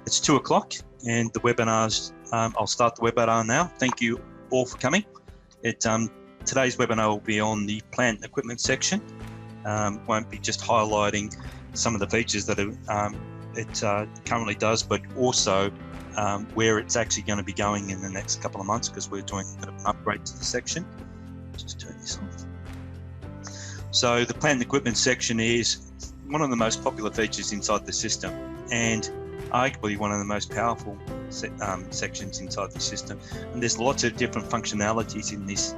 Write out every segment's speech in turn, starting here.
It's 2 o'clock and the webinar's, I'll start the webinar now. Thank you all for coming. Today's webinar will be on the plant and equipment section. Won't be just highlighting some of the features that it currently does, but also where it's actually going to be going in the next couple of months, because we're doing a bit of an upgrade to the section. Just turn this off. So the plant and equipment section is one of the most popular features inside the system, and arguably one of the most powerful sections inside the system. And there's lots of different functionalities in this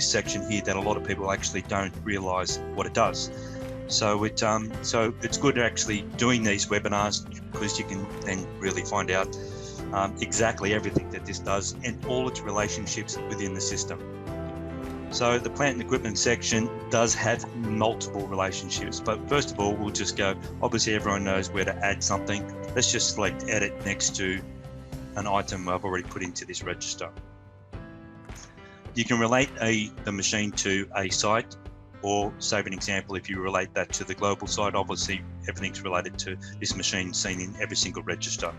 section here that a lot of people actually don't realise what it does. So it's good actually doing these webinars, because you can then really find out exactly everything that this does and all its relationships within the system. So the plant and equipment section does have multiple relationships, but first of all, we'll just go, obviously everyone knows where to add something. Let's just select edit next to an item I've already put into this register. You can relate the machine to a site, or save an example, if you relate that to the global site, obviously everything's related to this machine seen in every single register.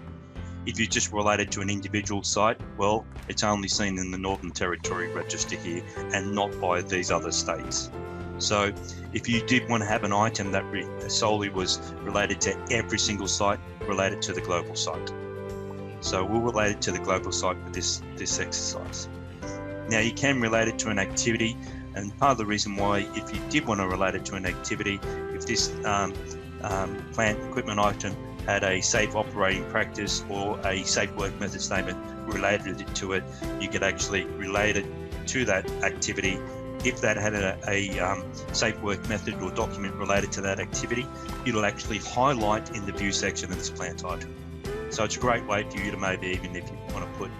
If you just relate it to an individual site, well, it's only seen in the Northern Territory register here and not by these other states. So if you did want to have an item that solely was related to every single site, relate it to the global site. So we'll relate it to the global site for this exercise. Now you can relate it to an activity, and part of the reason why, if you did want to relate it to an activity, if this plant equipment item had a safe operating practice or a safe work method statement related to it, you could actually relate it to that activity. If that had a safe work method or document related to that activity, it'll actually highlight in the view section of this plant item. So it's a great way for you to maybe, even if you want to put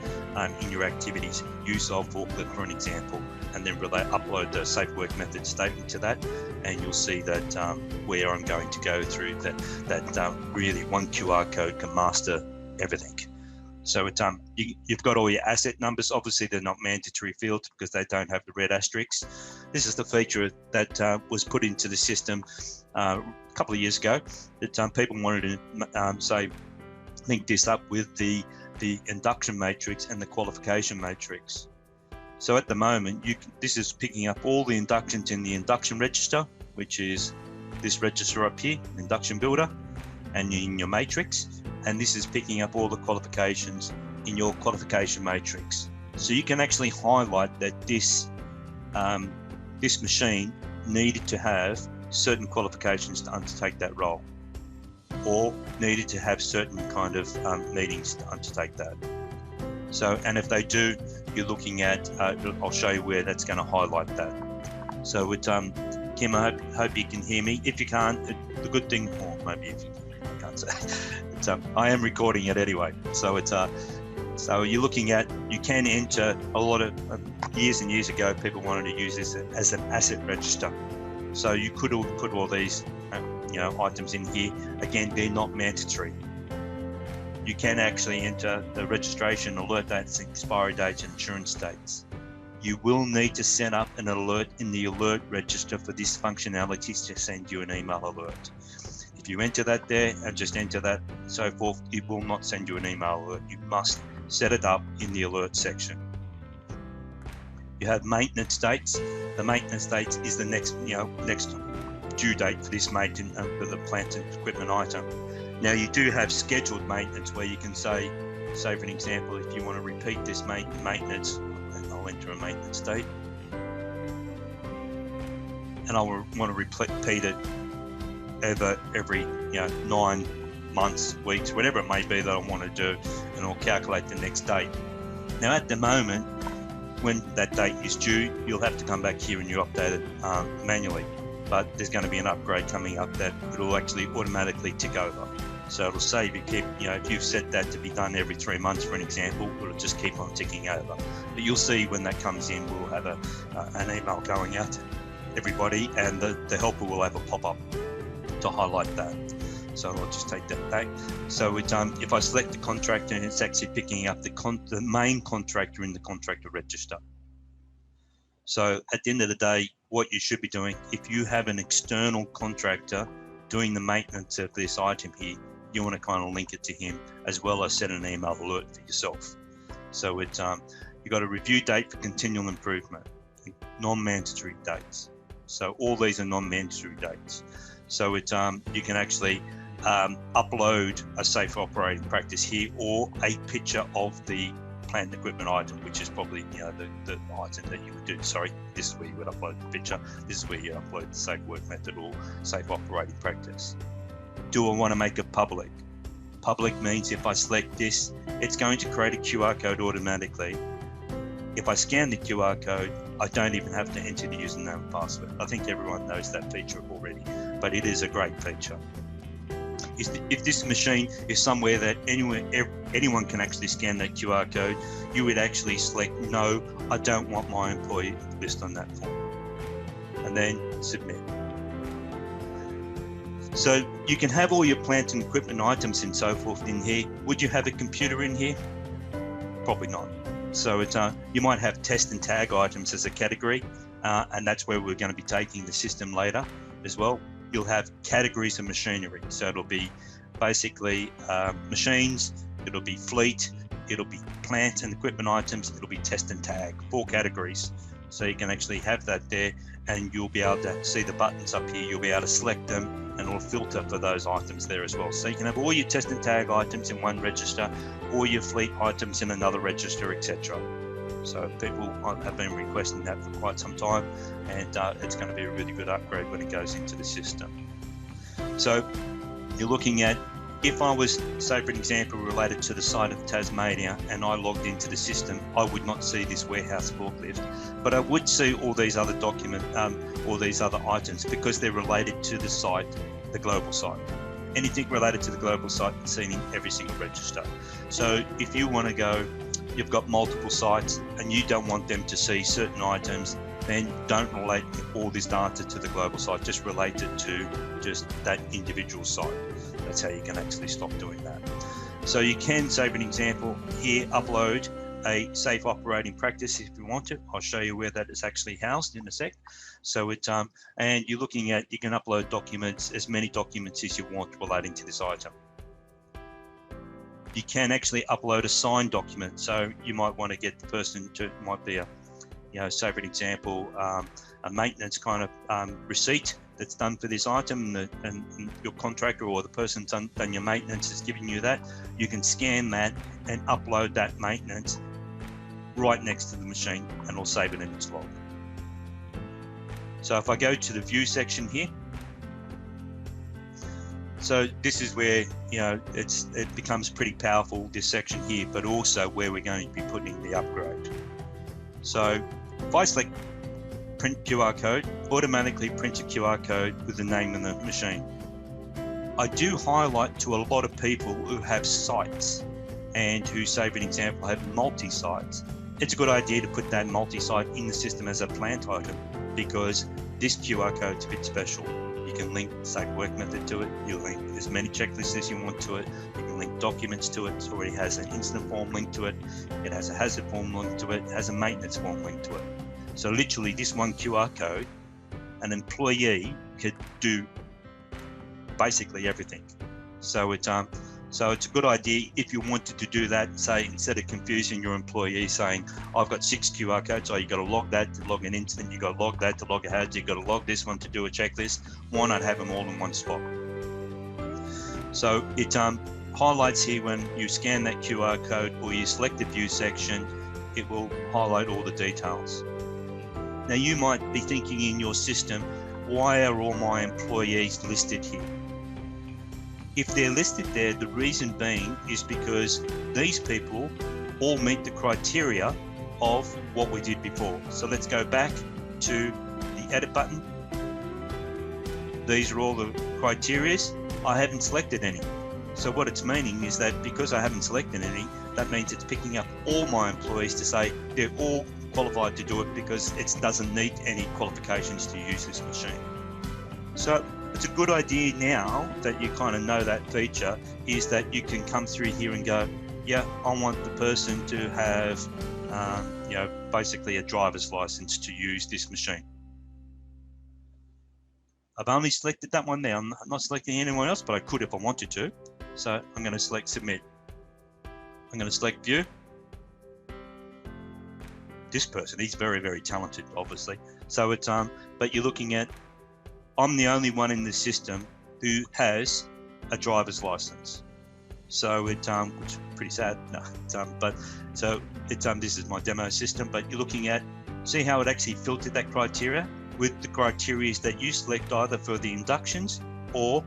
in your activities, use of forklift for an example, and then upload the safe work method statement to that, and you'll see that where I'm going to go through that really one QR code can master everything. So you've got all your asset numbers. Obviously they're not mandatory fields because they don't have the red asterisks. This is the feature that was put into the system a couple of years ago, that people wanted to link this up with the induction matrix and the qualification matrix. So at the moment, this is picking up all the inductions in the induction register, which is this register up here, induction builder, and in your matrix. And this is picking up all the qualifications in your qualification matrix. So you can actually highlight that this machine needed to have certain qualifications to undertake that role, or needed to have certain kind of meetings to undertake that. So, and if they do, you're looking at, I'll show you where that's going to highlight that. So Kim, I hope you can hear me. If you can't, the good thing, or maybe if you can't say, I am recording it anyway. So so you're looking at, you can enter a lot of, years and years ago, people wanted to use this as an asset register. So you could put all these items in here. Again, they're not mandatory. You can actually enter the registration, alert dates, expiry dates, and insurance dates. You will need to set up an alert in the alert register for this functionality to send you an email alert. If you enter that there and just enter that and so forth, it will not send you an email alert. You must set it up in the alert section. You have maintenance dates. The maintenance dates is the next due date for this maintenance for the plant and equipment item. Now you do have scheduled maintenance where you can say for an example, if you want to repeat this maintenance, and I'll enter a maintenance date, and I want to repeat it every 9 months, weeks, whatever it may be that I want to do, and I'll calculate the next date. Now at the moment, when that date is due, you'll have to come back here and you update it manually. But there's going to be an upgrade coming up that it'll actually automatically tick over. So it'll save you, if you've set that to be done every 3 months, for an example, it'll just keep on ticking over. But you'll see when that comes in, we'll have an email going out to everybody, and the helper will have a pop-up to highlight that. So I'll just take that back. So if I select the contractor, it's actually picking up the main contractor in the contractor register. So at the end of the day, what you should be doing, if you have an external contractor doing the maintenance of this item here, you want to kind of link it to him as well as set an email alert for yourself. So it's you got a review date for continual improvement, non-mandatory dates. So all these are non-mandatory dates. So it's you can actually upload a safe operating practice here, or a picture of the plant and equipment item, which is probably the item that you would do. Sorry, this is where you would upload the picture. This is where you upload the safe work method or safe operating practice. Do I want to make it public? Public means if I select this, it's going to create a QR code automatically. If I scan the QR code, I don't even have to enter the username and password. I think everyone knows that feature already, but it is a great feature. If this machine is somewhere that anyone can actually scan that QR code, you would actually select, no, I don't want my employee list on that form, and then submit. So you can have all your plant and equipment items and so forth in here. Would you have a computer in here? Probably not. So it's you might have test and tag items as a category, and that's where we're going to be taking the system later as well. You'll have categories of machinery. So it'll be basically machines, it'll be fleet, it'll be plant and equipment items, it'll be test and tag, 4 categories. So you can actually have that there, and you'll be able to see the buttons up here. You'll be able to select them, and it'll filter for those items there as well. So you can have all your test and tag items in one register, or your fleet items in another register, etc. So people have been requesting that for quite some time, and it's going to be a really good upgrade when it goes into the system. So you're looking at, if I was, say for an example, related to the site of Tasmania, and I logged into the system, I would not see this warehouse forklift, but I would see all these other all these other items, because they're related to the site, the global site. Anything related to the global site is seen in every single register. So if you want to go, you've got multiple sites and you don't want them to see certain items, then don't relate all this data to the global site, just relate it to just that individual site. That's how you can actually stop doing that. So you can, say for an example here, upload a safe operating practice if you want to. I'll show you where that is actually housed in a sec. So it's and you're looking at, you can upload documents, as many documents as you want relating to this item. You can actually upload a signed document. So you might want to get the person to, it might be a, say for an example, a maintenance kind of receipt that's done for this item, and your contractor or the person done your maintenance is giving you that. You can scan that and upload that maintenance right next to the machine, and it'll save it in its log. So if I go to the view section here, so this is where it becomes pretty powerful, this section here, but also where we're going to be putting the upgrade. So if I select print QR code, automatically print a QR code with the name of the machine. I do highlight to a lot of people who have sites and who, say for an example, have multi-sites. It's a good idea to put that multi-site in the system as a plant item, because this QR code is a bit special. You can link the safe work method to it. You link as many checklists as you want to it. You can link documents to it. It already has an incident form linked to it. It has a hazard form linked to it. It has a maintenance form linked to it. So literally this one QR code, an employee could do basically everything. So it's a good idea if you wanted to do that. Say, instead of confusing your employee saying, I've got 6 QR codes, you got to log that to log an incident, you got to log that to log a hazard, you got to log this one to do a checklist. Why not have them all in one spot? So it highlights here when you scan that QR code or you select the view section, it will highlight all the details. Now you might be thinking in your system, why are all my employees listed here? If they're listed there, the reason being is because these people all meet the criteria of what we did before. So let's go back to the edit button. These are all the criteria. I haven't selected any. So what it's meaning is that because I haven't selected any, that means it's picking up all my employees to say they're all qualified to do it, because it doesn't need any qualifications to use this machine. So it's a good idea now that you kind of know that feature, is that you can come through here and go, yeah, I want the person to have, basically a driver's license to use this machine. I've only selected that one there. I'm not selecting anyone else, but I could if I wanted to. So I'm going to select submit. I'm going to select view. This person, he's very, very talented, obviously. So it's, but you're looking at, I'm the only one in the system who has a driver's license. So it, which is pretty sad. No, but so it's, this is my demo system, but you're looking at, see how it actually filtered that criteria with the criteria that you select either for the inductions or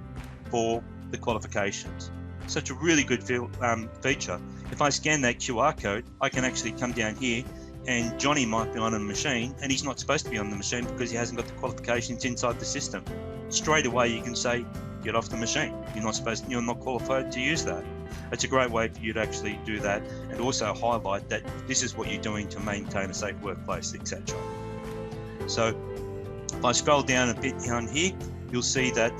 for the qualifications. Such a really good feature. If I scan that QR code, I can actually come down here, and Johnny might be on a machine and he's not supposed to be on the machine because he hasn't got the qualifications inside the system. Straight away you can say, get off the machine. You're not qualified to use that. It's a great way for you to actually do that, and also highlight that this is what you're doing to maintain a safe workplace, etc. So if I scroll down a bit down here, you'll see that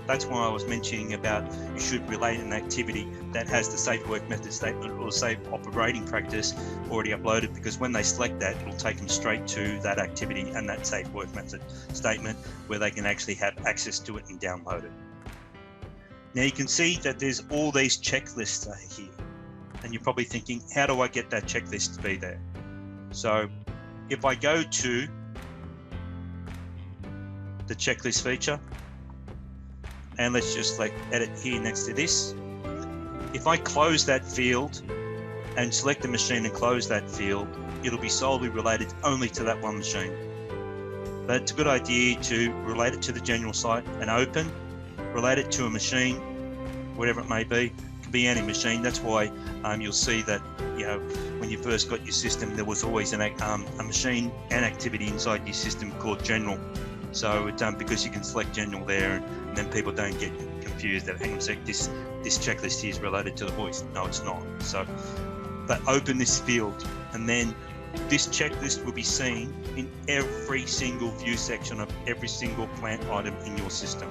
that's why I was mentioning about you should relate an activity that has the safe work method statement or safe operating practice already uploaded, because when they select that, it'll take them straight to that activity and that safe work method statement where they can actually have access to it and download it. Now you can see that there's all these checklists here, and you're probably thinking, how do I get that checklist to be there? So if I go to the checklist feature, and let's just like edit here next to this. If I close that field and select the machine and close that field, it'll be solely related only to that one machine. But it's a good idea to relate it to the general site and open, relate it to a machine, whatever it may be. It can be any machine. That's why you'll see that, when you first got your system, there was always a machine and activity inside your system called general. So because you can select general there, and then people don't get confused that, hang on a sec, this checklist here is related to the voice. No, it's not. So, but open this field, and then this checklist will be seen in every single view section of every single plant item in your system.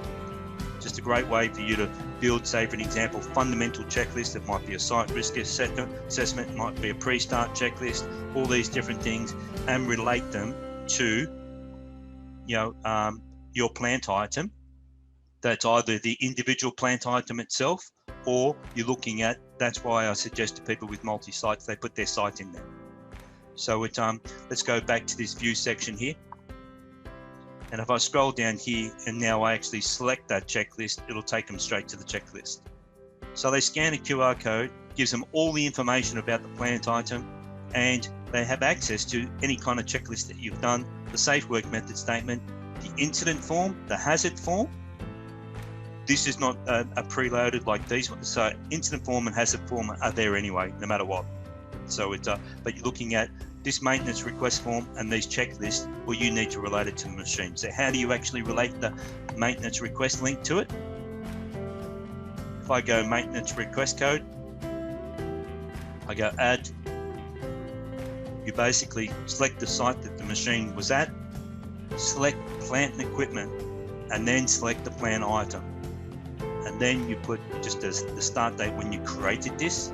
Just a great way for you to build, say for an example, fundamental checklist. It might be a site risk assessment, it might be a pre-start checklist, all these different things, and relate them to your plant item. That's either the individual plant item itself, or you're looking at, that's why I suggest to people with multi-sites, they put their site in there. So let's go back to this view section here. And if I scroll down here and now I actually select that checklist, it'll take them straight to the checklist. So they scan a QR code, gives them all the information about the plant item, and they have access to any kind of checklist that you've done, the safe work method statement, the incident form, the hazard form. This is not a preloaded like these ones. So incident form and hazard form are there anyway, no matter what. So but you're looking at this maintenance request form and these checklists, well, you need to relate it to the machine. So how do you actually relate the maintenance request link to it? If I go maintenance request code, I go add, you basically select the site that the machine was at, select plant and equipment, and then select the plant item. And then you put just as the start date when you created this,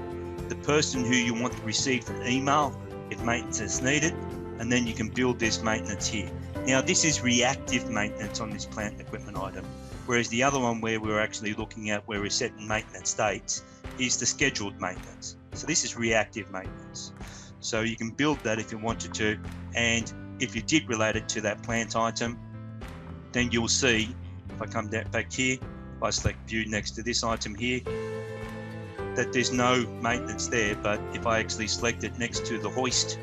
the person who you want to receive an email if maintenance is needed, and then you can build this maintenance here. Now this is reactive maintenance on this plant and equipment item, whereas the other one where we're actually looking at where we're setting maintenance dates is the scheduled maintenance. So this is reactive maintenance. So you can build that if you wanted to, and if you did relate it to that plant item, then you'll see, if I come down back here, if I select view next to this item here, that there's no maintenance there. But if I actually select it next to the hoist,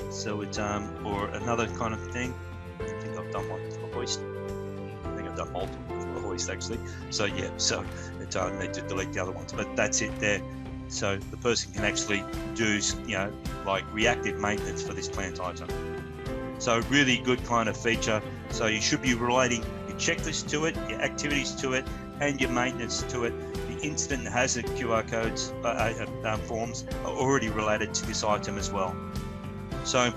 so it's or another kind of thing, I think I've done one for the hoist. I think I've done multiple for the hoist actually. So yeah, so it's need to delete the other ones, but that's it there. So the person can actually do, like reactive maintenance for this plant item. So really good kind of feature. So you should be relating your checklist to it, your activities to it, and your maintenance to it. The incident and hazard QR codes, forms are already related to this item as well. So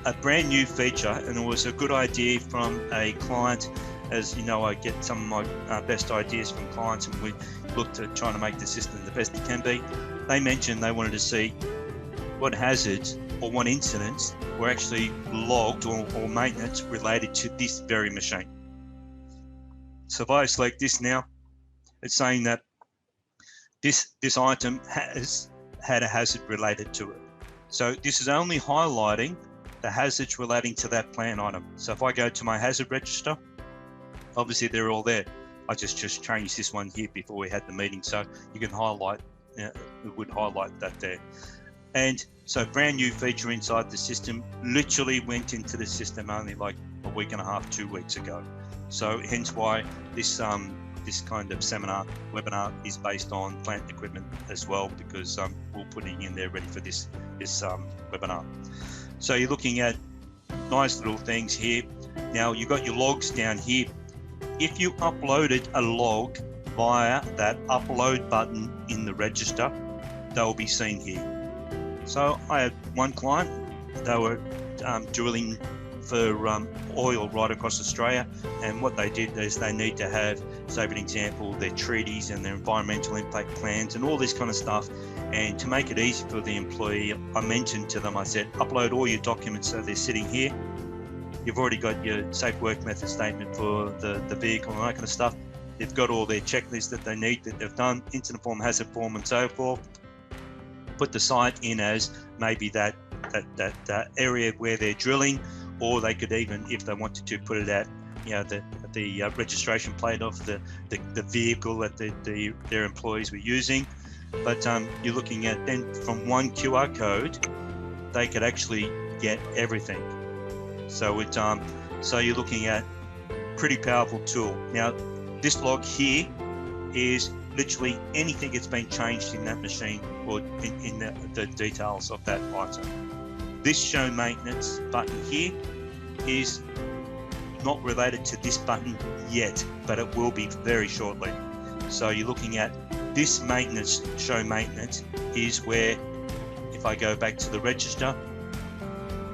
a brand new feature, and it was a good idea from a client. As you know, I get some of my best ideas from clients, and we look to trying to make the system the best it can be. They mentioned they wanted to see what hazards or what incidents were actually logged or maintenance related to this very machine. So if I select this now, it's saying that this item has had a hazard related to it. So this is only highlighting the hazards relating to that plant item. So if I go to my hazard register, obviously they're all there. I just changed this one here before we had the meeting, so you can highlight, it would highlight that there. And so brand new feature inside the system, literally went into the system only like a week and a half, 2 weeks ago. So hence why this this kind of webinar is based on plant equipment as well, because we'll put it in there ready for this webinar. So you're looking at nice little things here. Now you've got your logs down here. If you uploaded a log via that upload button in the register, they'll be seen here. So I had one client, they were drilling for oil right across Australia, and what they did is they need to have, say for example, their treaties and their environmental impact plans and all this kind of stuff. And to make it easy for the employee, I mentioned to them, I said, upload all your documents so they're sitting here. You've already got your safe work method statement for the vehicle and that kind of stuff. They've got all their checklists that they need that they've done, incident form, hazard form and so forth. Put the site in as maybe that area where they're drilling, or they could even, if they wanted to, put it at, you know, the registration plate of the vehicle that their employees were using. But you're looking at then from one QR code, they could actually get everything. So so you're looking at pretty powerful tool. Now this log here is literally anything that's been changed in that machine or in the details of that item. This show maintenance button here is not related to this button yet, but it will be very shortly. So you're looking at this maintenance, show maintenance, is where, if I go back to the register,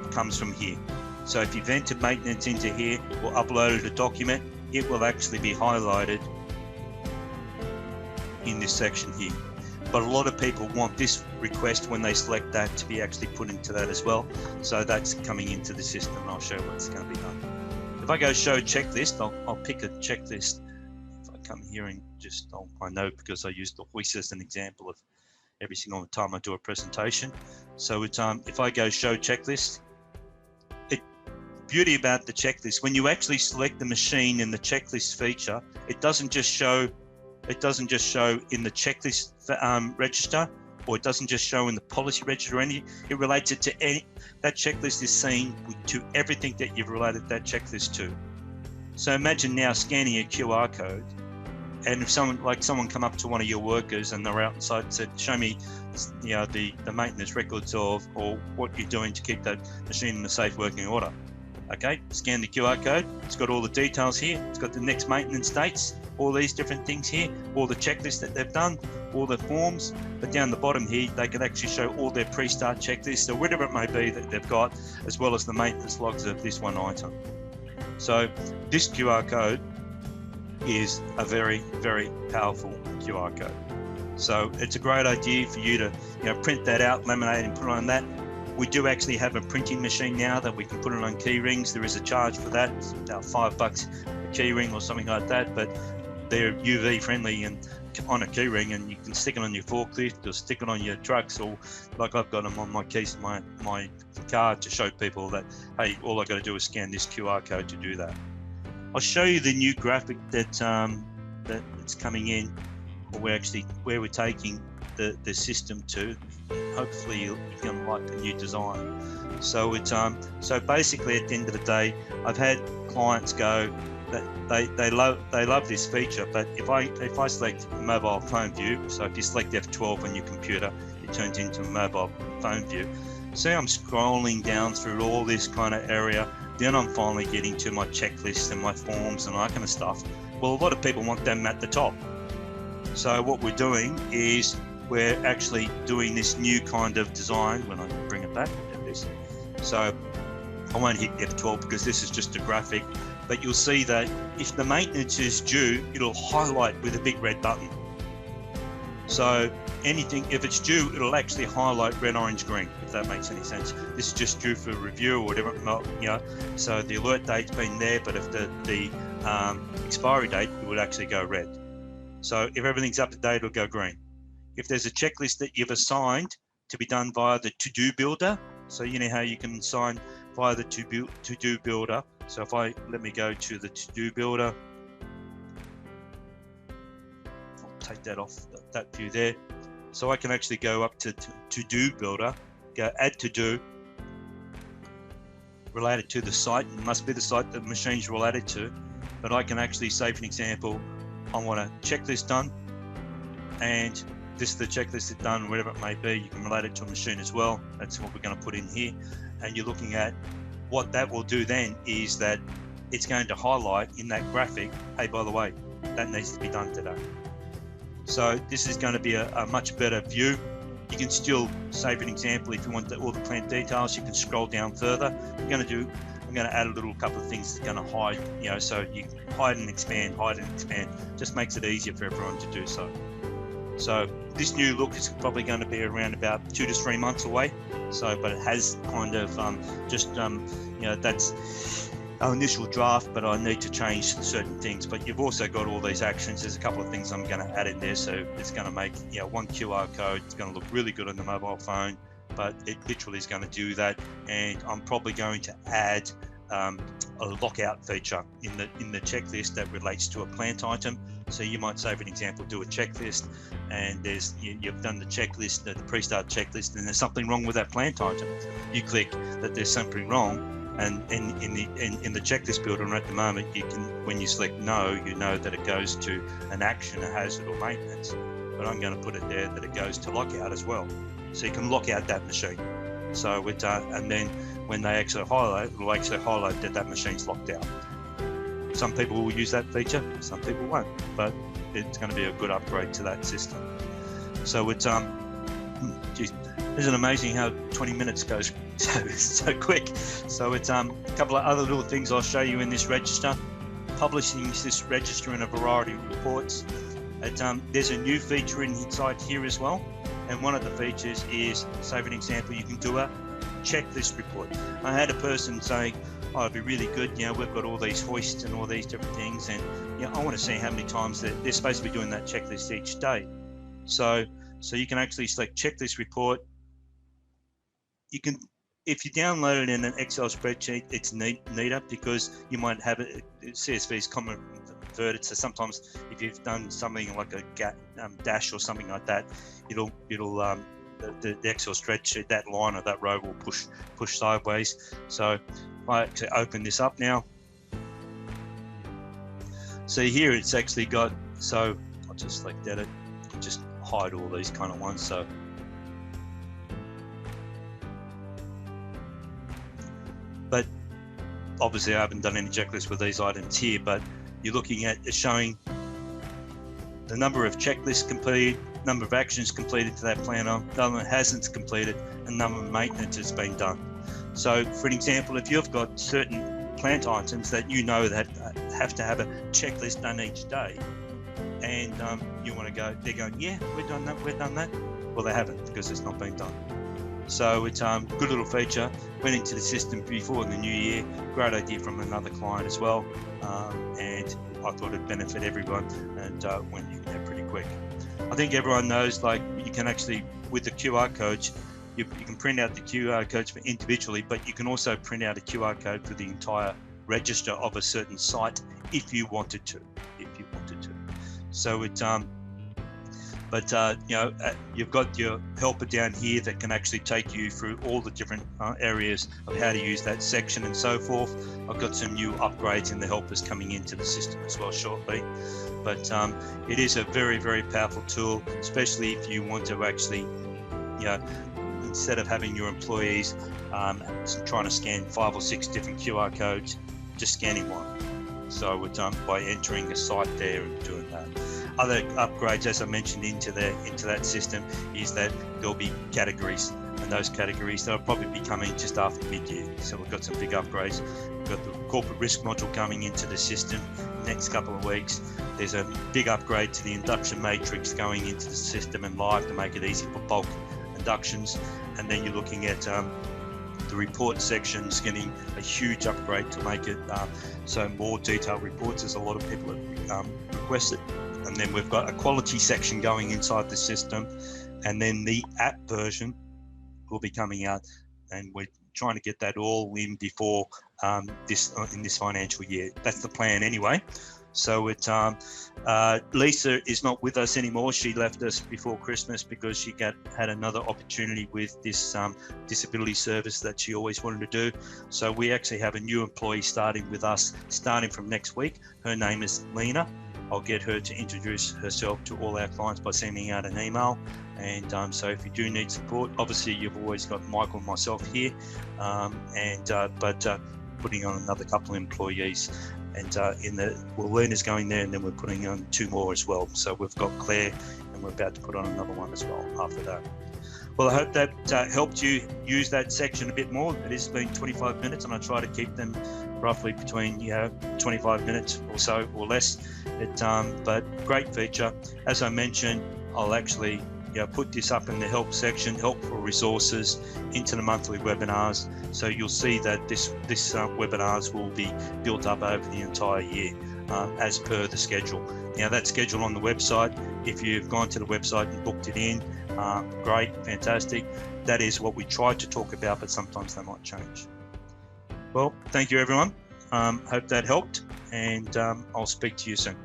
it comes from here. So if you've entered maintenance into here or uploaded a document, it will actually be highlighted in this section here. But a lot of people want this request when they select that to be actually put into that as well. So that's coming into the system, and I'll show what's going to be done. If I go show checklist, I'll pick a checklist. If I come here and just, I know because I use the hoist as an example of every single time I do a presentation. So it's, if I go show checklist, beauty about the checklist, when you actually select the machine in the checklist feature, it doesn't just show in the checklist register, or it doesn't just show in the policy register or anything. It relates it to any, that checklist is seen to everything that you've related that checklist to. So imagine now scanning a QR code, and if someone come up to one of your workers and they're outside and said, show me, you know, the maintenance records of, or what you're doing to keep that machine in a safe working order. Okay, scan the QR code, it's got all the details here, it's got the next maintenance dates, all these different things here, all the checklists that they've done, all the forms, but down the bottom here, they can actually show all their pre-start checklists or whatever it may be that they've got, as well as the maintenance logs of this one item. So this QR code is a very, very powerful QR code. So it's a great idea for you to, you know, print that out, laminate and put it on that. We do actually have a printing machine now that we can put it on key rings. There is a charge for that. It's about $5 a key ring or something like that, but they're UV friendly and on a key ring, and you can stick it on your forklift or stick it on your trucks, or like I've got them on my keys, my car, to show people that, hey, all I got to do is scan this QR code to do that. I'll show you the new graphic that's coming in, or where we're taking the system to. Hopefully you're going to like the new design. So it's so basically at the end of the day, I've had clients go that they love this feature, but if I select mobile phone view, so if you select F12 on your computer, it turns into a mobile phone view. See, I'm scrolling down through all this kind of area, then I'm finally getting to my checklists and my forms and all that kind of stuff. Well, a lot of people want them at the top. So what we're doing is we're actually doing this new kind of design. When I bring it back, at this. So I won't hit F12 because this is just a graphic, but you'll see that if the maintenance is due, it'll highlight with a big red button. So anything, if it's due, it'll actually highlight red, orange, green, if that makes any sense. This is just due for review or whatever, you know, so the alert date's been there, but if the expiry date, it would actually go red. So if everything's up to date, it'll go green. if there's a checklist that you've assigned to be done via the to-do builder, so you know how you can assign via the to-do builder. So if let me go to the to-do builder, I'll take that off that view there. So I can actually go up to to-do builder, go add to-do, related to the site, it must be the site that the machine's related to, but I can actually say, for an example, I want a checklist done, and this is the checklist it's done, whatever it may be. You can relate it to a machine as well. That's what we're going to put in here. And you're looking at what that will do then is that it's going to highlight in that graphic, hey, by the way, that needs to be done today. So this is going to be a much better view. You can still save an example if you want all the plant details. You can scroll down further. I'm going to add a little couple of things that's going to hide, so you can hide and expand, just makes it easier for everyone to do so. So this new look is probably going to be around about 2 to 3 months away. So, but it has kind of that's our initial draft, but I need to change certain things. But you've also got all these actions. There's a couple of things I'm going to add in there. So it's going to make, one QR code. It's going to look really good on the mobile phone, but it literally is going to do that. And I'm probably going to add a lockout feature in the checklist that relates to a plant item. So you might say, for an example, do a checklist, and you've done the checklist, the pre-start checklist, and there's something wrong with that plant item. You click that there's something wrong, and in the checklist builder at the moment, you can, when you select no, you know that it goes to an action, a hazard, or maintenance. But I'm going to put it there that it goes to lockout as well, so you can lock out that machine. So and then when they actually highlight, it will actually highlight that machine's locked out. Some people will use that feature, some people won't, but it's going to be a good upgrade to that system. So it's geez, isn't it amazing how 20 minutes goes so quick? So it's a couple of other little things I'll show you in this register. Publishing this register in a variety of reports. There's a new feature inside here as well, and one of the features is, say for an example, you can do a checklist report. I had a person saying, oh, it'd be really good, we've got all these hoists and all these different things, and I want to see how many times they're supposed to be doing that checklist each day. So you can actually select checklist report. You can, if you download it in an Excel spreadsheet, it's neater because you might have it, CSV is comma converted. So sometimes if you've done something like a dash or something like that, it'll the Excel spreadsheet, that line or that row will push sideways. So if I actually open this up now, so here it's actually got, so I'll just select edit, just hide all these kind of ones. So but obviously I haven't done any checklist with these items here, but you're looking at showing the number of checklists completed, number of actions completed to that planner, number of hazards completed, and number of maintenance has been done. So for an example, if you've got certain plant items that that have to have a checklist done each day, and you want to go, they're going, yeah, we've done that. Well, they haven't, because it's not been done. So it's a good little feature. Went into the system before the new year. Great idea from another client as well, and I thought it'd benefit everyone, and went in there pretty quick. I think everyone knows, like, you can actually, with the QR codes, you can print out the QR codes for individually, but you can also print out a QR code for the entire register of a certain site if you wanted to. So it's you've got your helper down here that can actually take you through all the different areas of how to use that section and so forth. I've got some new upgrades in the helpers coming into the system as well shortly. But it is a very, very powerful tool, especially if you want to actually, instead of having your employees trying to scan 5 or 6 different QR codes, just scanning one. So it's by entering a site there and doing that. Other upgrades, as I mentioned, into that system is that there'll be categories, and those categories that'll probably be coming just after mid-year. So we've got some big upgrades. We've got the corporate risk module coming into the system next couple of weeks. There's a big upgrade to the induction matrix going into the system and live to make it easy for bulk inductions. And then you're looking at the report sections getting a huge upgrade to make it so more detailed reports, as a lot of people have requested. and then we've got a quality section going inside the system, and then the app version will be coming out, and we're trying to get that all in before in this financial year. That's the plan anyway. So Lisa is not with us anymore. She left us before Christmas because she had another opportunity with this disability service that she always wanted to do. So we actually have a new employee starting with us, starting from next week. Her name is Lena. I'll get her to introduce herself to all our clients by sending out an email. And so if you do need support, obviously you've always got Michael and myself here, but putting on another couple of employees. And Lena's going there, and then we're putting on 2 more as well. So we've got Claire, and we're about to put on another one as well after that. Well, I hope that helped you use that section a bit more. It has been 25 minutes, and I try to keep them roughly between 25 minutes or so or less. But great feature. As I mentioned, I'll actually put this up in the help section, helpful resources, into the monthly webinars. So you'll see that this webinars will be built up over the entire year as per the schedule. Now that schedule on the website, if you've gone to the website and booked it in, great, fantastic. That is what we tried to talk about, but sometimes they might change. Well, thank you everyone. Hope that helped, and I'll speak to you soon.